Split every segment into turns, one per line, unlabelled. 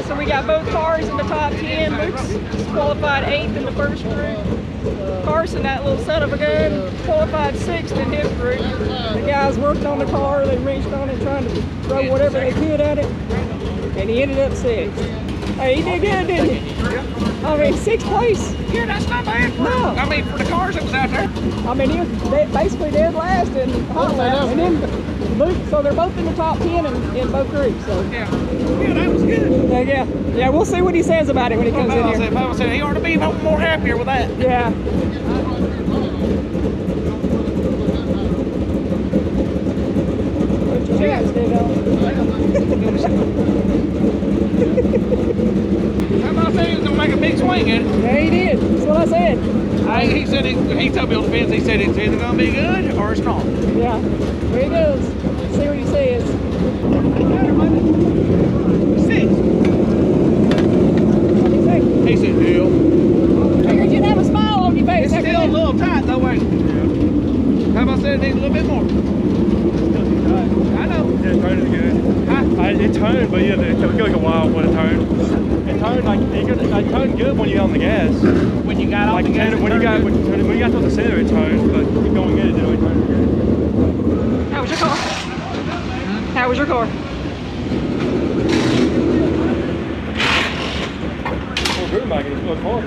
Alright, so we got both cars in the top 10. Luke's qualified 8th in the first group. Carson, that little son of a gun, qualified 6th in his group. The guys worked on the car, they reached on it trying to throw whatever they could at it, and he ended up 6th. Hey, he did good, didn't he? I mean, 6th place.
Yeah, that's not bad.
No.
I mean, for the cars that was out there.
I mean, he was basically dead last in hot laps, and then Luke, so they're both in the top 10 in both groups. So.
Yeah, that was good.
Yeah, we'll see what he says about it when he comes in here.
Papa said he ought to be more happier with that.
Yeah. Put your chance,
How about I said he was going to make a big swing at it?
Yeah, he did. That's what I said.
He said he told me on the fence, he said it's either going to be good or it's not.
Yeah, there he goes. Let's see what he says.
6.
What do you think?
He said, deal.
Figured you'd have a smile on your face.
It's still a little tight though, ain't it? Yeah. How about I said it needs a little bit more? I know.
Yeah, turning is good.
Huh?
It turned, but yeah, it took like a while for it to turn. It turned like it turned good when you got on the gas.
When you got on the gas.
When you got to the center, it turned, but going in, it didn't really turn good.
How was your car? How was your car?
Well, good, Mike. It's good car.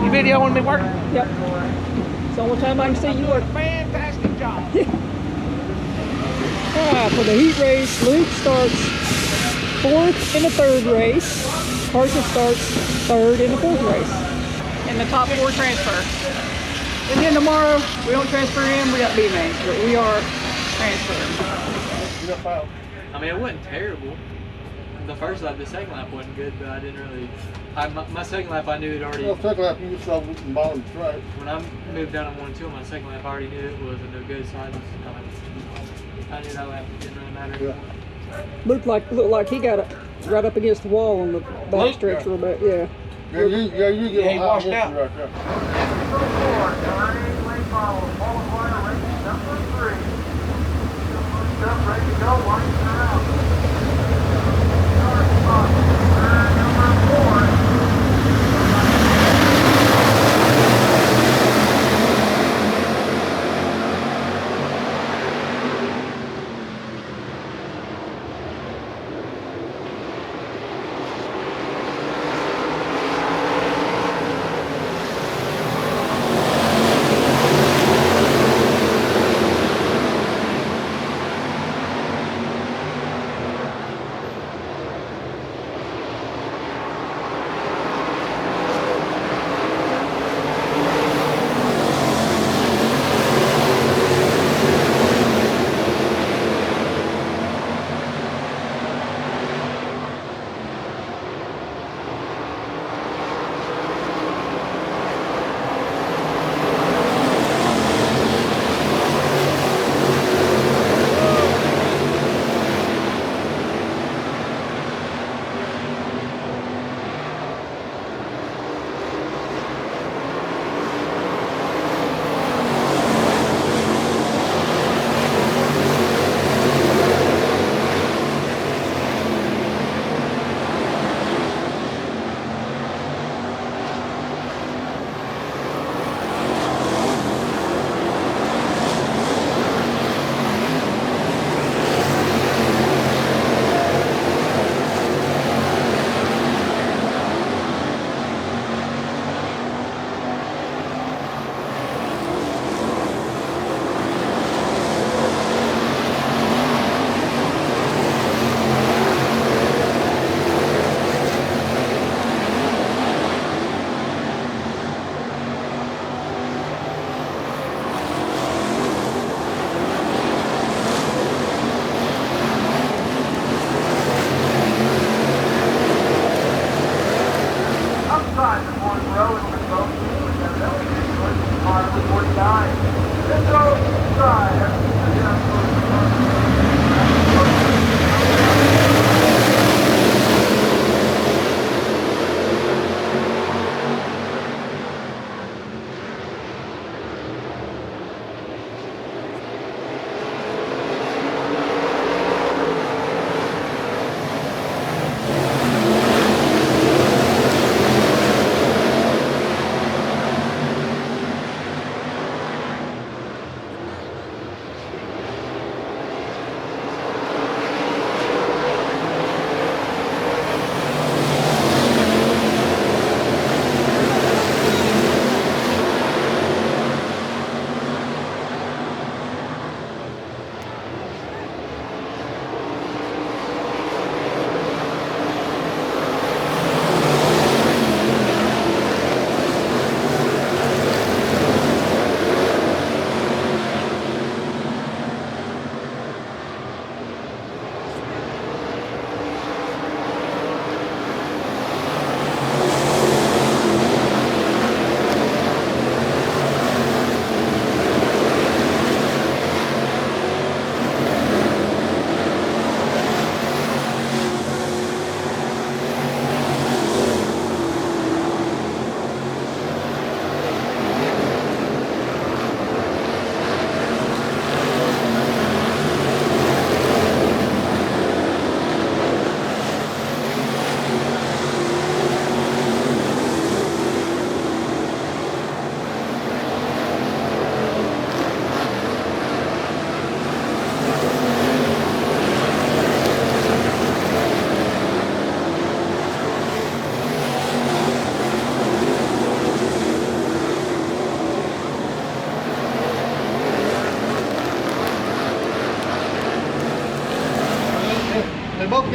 You videoing me working?
Yep. It's the only time I can see you work.
Fantastic job.
Alright, for the heat race, Luke starts 4th in the 3rd race. Carson starts 3rd in the 4th race. In the top 4 transfer. And then tomorrow, we don't transfer in, we got B-mains, but we are transferring.
You got fouled.
I mean, it wasn't terrible. The first lap, the second lap wasn't good, but I didn't really. My second lap, I knew it already.
Well, second lap, you saw the bottom of the track.
When I moved down on 1 and 2 on my second lap, I already knew it wasn't no good, so I knew that lap didn't really matter.
Yeah.
Looked like he got right up against the wall on the back stretch for a bit, yeah.
Yeah, you get
he washed out.
right there.
Ready to go, winding around.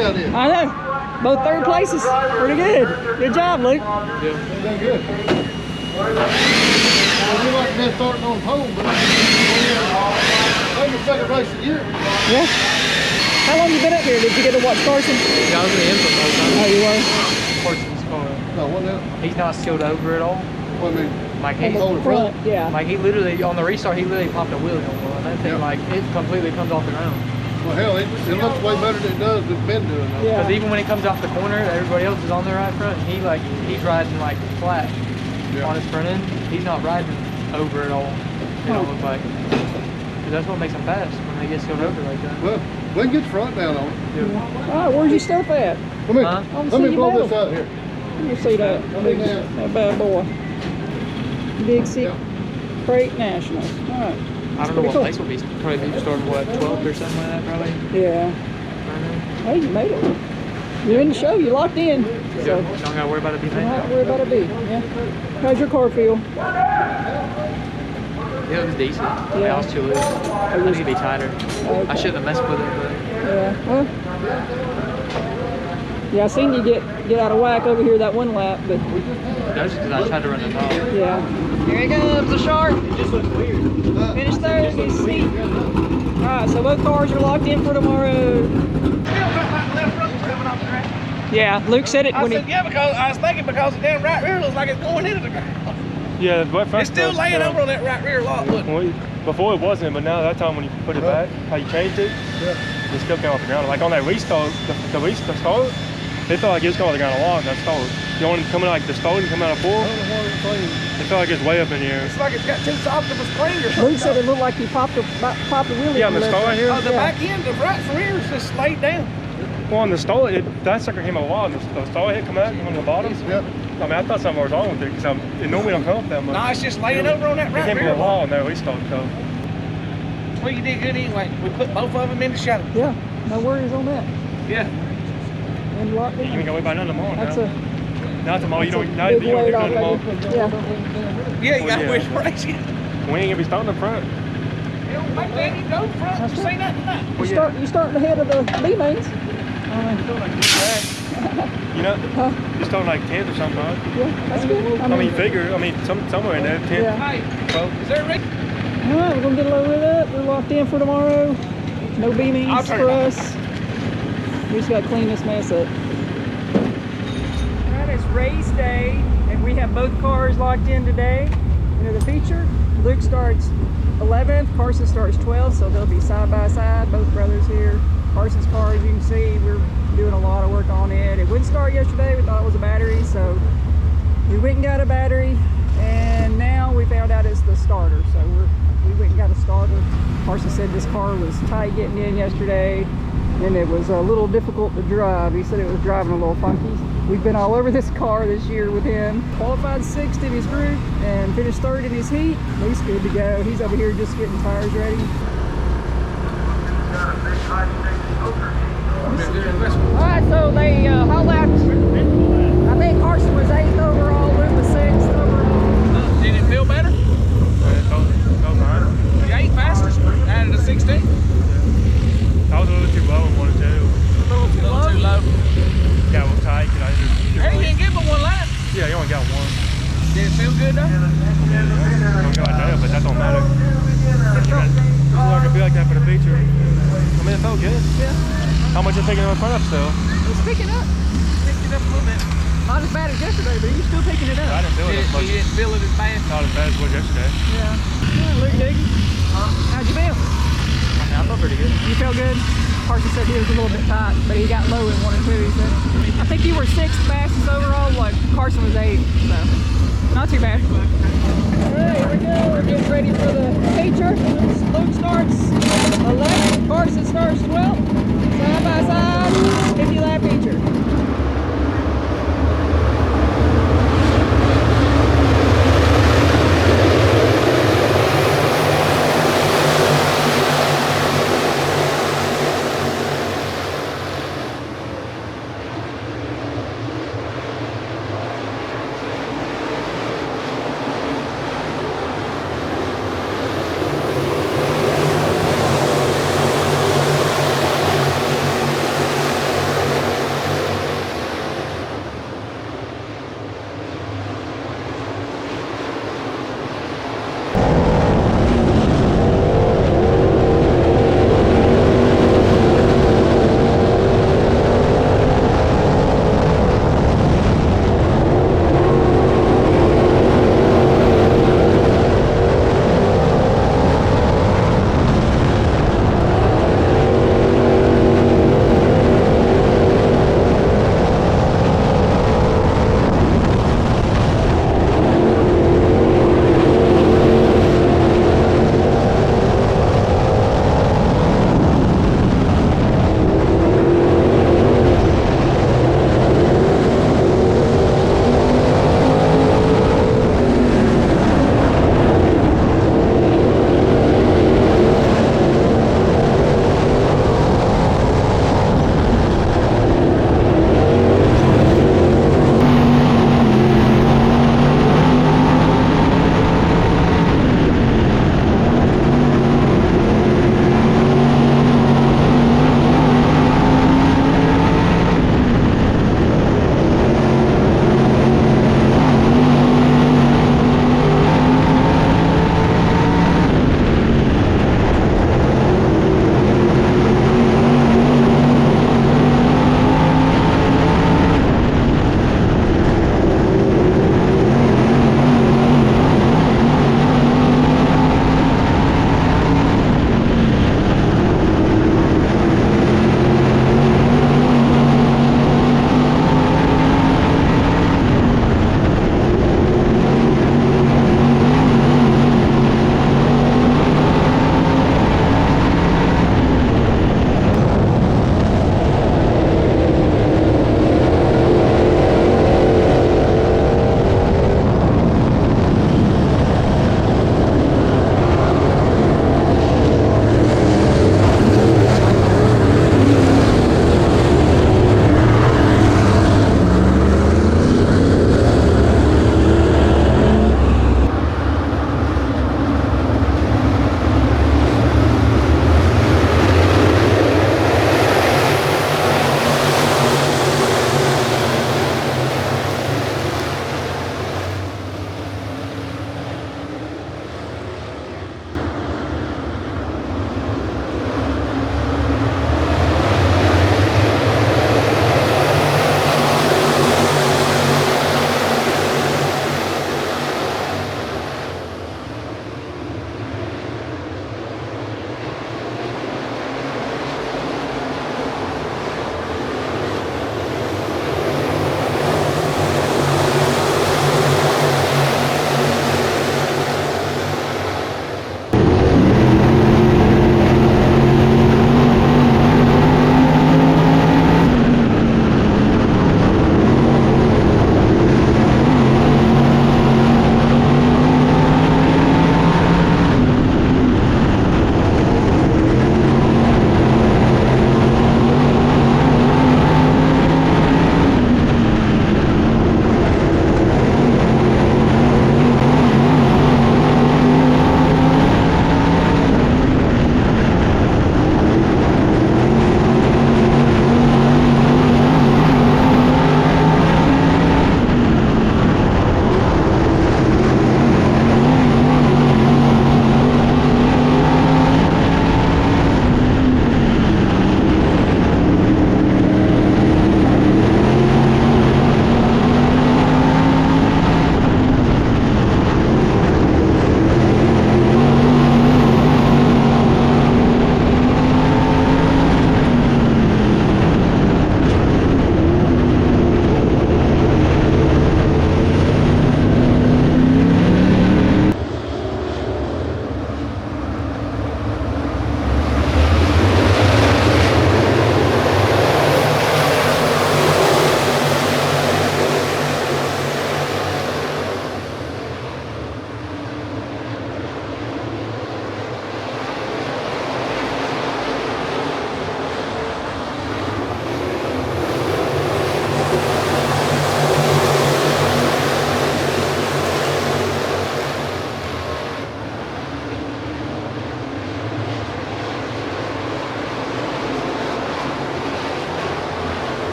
that is.
I know. Both third places. Pretty good. Good job, Luke.
Yeah.
Done good. Well, you like been starting on home, but maybe second race of the year.
Yeah. How long you been up here? Did you get to watch Carson?
Yeah, I was in the input the whole time.
Oh, you were?
Carson's car.
No, what now?
He's not skilled over at all.
What I mean?
Like
On
he,
the front, yeah.
like he literally on the restart, he literally popped a wheelie on one. That thing,
Yeah.
like it completely comes off the ground.
Well, hell, it looks way better than it does than it's been doing. Though.
Yeah.
Because even when he comes off the corner, everybody else is on there right front. He's riding like flat on his front end. He's not riding over at all. It don't look like. Because that's what makes them fast when they get skilled over like that.
Well, we can get the front down on it.
Yeah.
All right, where's your stuff at?
Come here.
Huh?
I wanna
Let
see
me
your
blow
medal.
this out here.
Let me see that. That bad boy. Dixie Crate Nationals. All right.
I don't know what place will be. Probably be starting what 12th or something like that, probably.
Yeah. Hey, you made it. You're in the show. You locked in.
So,
So
don't gotta worry about it being
don't
made.
have to worry about it being. Yeah. How's your car feel?
Yeah, it was decent. Yeah. I was too loose. I need to be tighter.
Okay.
I shouldn't have messed with it, but
Yeah. Well. Yeah, I seen you get out of whack over here that one lap, but
that was just because I tried to run the top.
yeah. Here he comes, the shark.
It just looks weird.
Finished third, his seat. All right, so both cars are locked in for tomorrow. Yeah, Luke said it when he.
yeah, because I was thinking because the damn right rear looks like it's going into the ground.
Yeah, but first
It's still laying over on that right rear lot. Look.
Before it wasn't, but now that time when you put it back, how you changed it, it still came off the ground. Like on that restart, the restart, they felt like it was coming off the ground a lot. That start. You know when it's coming like the start and coming out of full, it felt like it's way up in here.
It's like it's got too soft of a spring or something.
Luke said it looked like he popped a wheelie.
Yeah, on the start here.
Oh, the
Yeah.
back end, the right rear is just laid down.
Well, on the stall, that sucker came a lot. The stall hit come out on the bottom.
Yep.
I mean, I thought something was wrong with it because it normally don't come up that much.
No, it's just laying over on that
It
right
came from
rear
a
lot.
wall on that restart, so.
Well, you did good anyway. We put both of them in the shadow.
Yeah, no worries on that.
Yeah.
And locked
You can
in.
go way by none tomorrow
That's
now.
a
Not tomorrow. You
that's
don't.
a
Not, you
big
don't
weight
get
off
none tomorrow.
that. Yeah.
Yeah, you got to
yeah.
wait for race.
We ain't gonna be starting up front.
You don't make that you go front.
That's
Say
right.
that tonight.
You starting ahead of the B mains.
You know,
Huh?
you're starting like 10th or something, right?
Yeah, that's good.
I mean, figure. I mean, somewhere in there, 10th.
Yeah.
Hey,
12th.
is there a race?
All right, we're gonna get a load of that. We're locked in for tomorrow. No B
I'll
mains
turn
for
it on.
us. We just gotta clean this mess up. All right, it's race day, and we have both cars locked in today. Into the feature, Luke starts 11th, Carson starts 12th, so they'll be side by side, both brothers here. Carson's car, as you can see, we're doing a lot of work on it. It wouldn't start yesterday, we thought it was a battery, so we went and got a battery, and now we found out it's the starter, so we went and got a starter. Carson said this car was tight getting in yesterday, and it was a little difficult to drive. He said it was driving a little funky. We've been all over this car this year with him. Qualified 6th in his group and finished 3rd in his heat. He's good to go. He's over here just getting tires ready. Alright, so they hot lapped. I think Carson was 8th overall, Luke was 6th overall.
Did it feel better? The 8th fastest out of the 16.
I was a little too low in 1 and 2.
A little too low.
Too low.
Got a little tight.
Hey, you didn't give him one lap.
Yeah, you only got one.
Did it feel good though?
Don't go like that, but that don't matter. It'll be like that for the feature. I mean, it felt good.
Yeah.
How much you picking up front up still?
It's picking up.
Picked it up a little bit.
Not as bad as yesterday, but he's still picking it
I
up.
didn't feel it as much.
You didn't feel it as bad.
Not as bad as it was yesterday.
Yeah. Luke Diggy. How'd you feel?
I felt pretty good.
You felt good? Carson said he was a little bit tight, but he got low in 1 and 2, he said. I think you were 6th fastest overall, like Carson was 8th, so not too bad. Alright, here we go. We're getting ready for the feature. Luke starts 11th, Carson starts 12th. Side by side, 50 lap feature.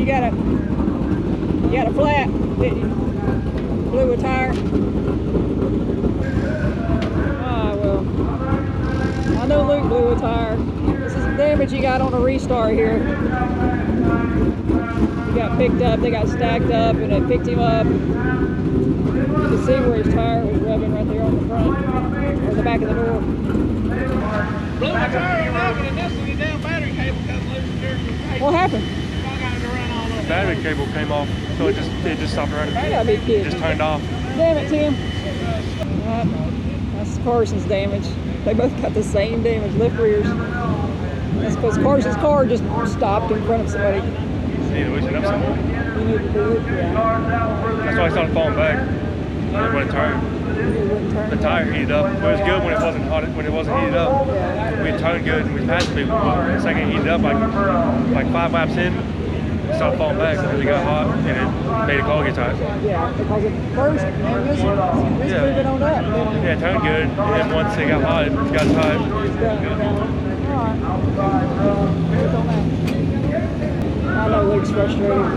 you got a flat, didn't you? Blew a tire. Ah, well. I know Luke blew a tire. This is the damage he got on a restart here. He got picked up, they got stacked up, and it picked him up. You can see where his tire was rubbing right there on the front, or the back of the door.
Blew my tire on up, and initially the damn battery cable come loose there.
What happened?
I got it to run all
The
over.
battery cable came off, so it just stopped running.
You gotta be
It
kidding.
just turned off.
Damn it, Tim. That's Carson's damage. They both got the same damage, lip rears. That's because Carson's car just stopped in front of somebody.
You need to loosen up something.
You need to do it, yeah.
That's why I started falling back. It wouldn't turn.
It wouldn't turn.
The tire heated up. It was good when it wasn't hot. When it wasn't heated up, we turned good and we passed people. The second it heated up, like 5 laps in, it started falling back because it got hot and it made the car get tight.
Yeah, because at first, man, this moving on up. Then
Yeah, it turned good, and then once it got hot, it got tight.
it's done. All right. Good on that. I know Luke's frustrated.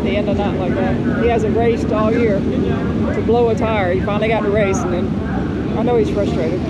The end of night like that. He hasn't raced all year to blow a tire. He finally got to race, and then I know he's frustrated.